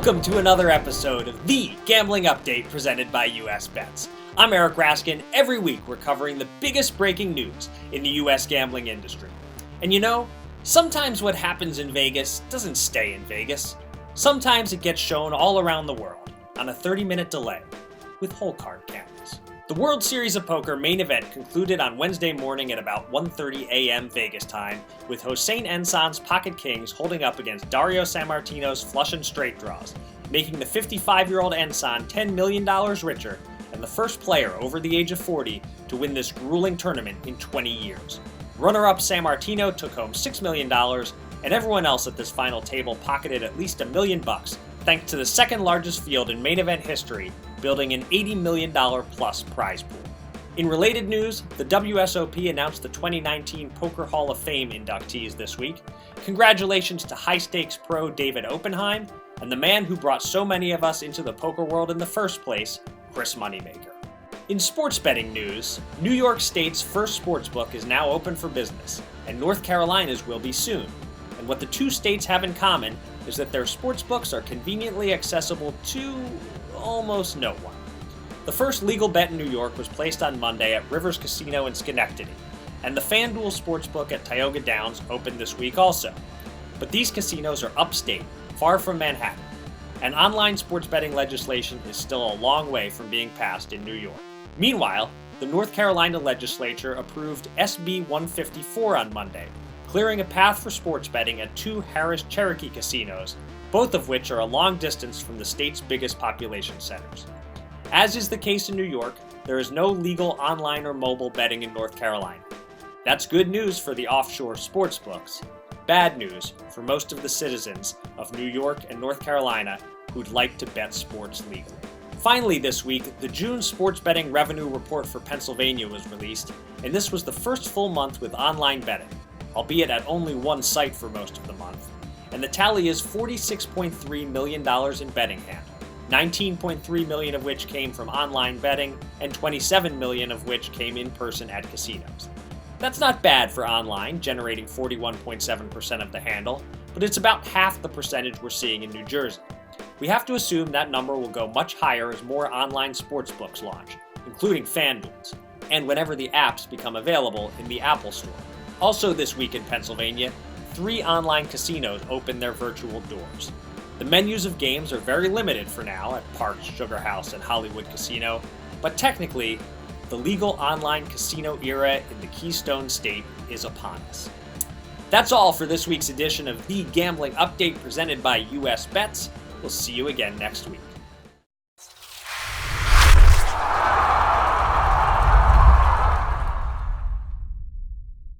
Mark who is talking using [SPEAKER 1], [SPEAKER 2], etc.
[SPEAKER 1] Welcome to another episode of The Gambling Update presented by US Bets. I'm Eric Raskin. Every week we're covering the biggest breaking news in the US gambling industry. And you know, sometimes what happens in Vegas doesn't stay in Vegas. Sometimes it gets shown all around the world on a 30-minute delay with whole card cameras. The World Series of Poker main event concluded on Wednesday morning at about 1:30 a.m. Vegas time, with Hossein Ensan's Pocket Kings holding up against Dario Sammartino's flush and straight draws, making the 55-year-old Ensan $10 million richer and the first player over the age of 40 to win this grueling tournament in 20 years. Runner-up Sammartino took home $6 million, and everyone else at this final table pocketed at least $1 million, thanks to the second largest field in main event history, building an $80 million plus prize pool. In related news, the WSOP announced the 2019 Poker Hall of Fame inductees this week. Congratulations to high-stakes pro David Oppenheim, and the man who brought so many of us into the poker world in the first place, Chris Moneymaker. In sports betting news, New York State's first sportsbook is now open for business, and North Carolina's will be soon. And what the two states have in common is that their sportsbooks are conveniently accessible to almost no one. The first legal bet in New York was placed on Monday at Rivers Casino in Schenectady, and the FanDuel Sportsbook at Tioga Downs opened this week also. But these casinos are upstate, far from Manhattan, and online sports betting legislation is still a long way from being passed in New York. Meanwhile, the North Carolina legislature approved SB 154 on Monday, clearing a path for sports betting at two Harrah's Cherokee casinos, both of which are a long distance from the state's biggest population centers. As is the case in New York, there is no legal online or mobile betting in North Carolina. That's good news for the offshore sports books, bad news for most of the citizens of New York and North Carolina who'd like to bet sports legally. Finally this week, the June sports betting revenue report for Pennsylvania was released, and this was the first full month with online betting, albeit at only one site for most of the month. And the tally is $46.3 million in betting handle, $19.3 million of which came from online betting, and $27 million of which came in person at casinos. That's not bad for online, generating 41.7% of the handle, but it's about half the percentage we're seeing in New Jersey. We have to assume that number will go much higher as more online sportsbooks launch, including FanDuel's, and whenever the apps become available in the Apple Store. Also this week in Pennsylvania, 3 online casinos opened their virtual doors. The menus of games are very limited for now at Parx, Sugar House, and Hollywood Casino, but technically, the legal online casino era in the Keystone State is upon us. That's all for this week's edition of The Gambling Update presented by US Bets. We'll see you again next week.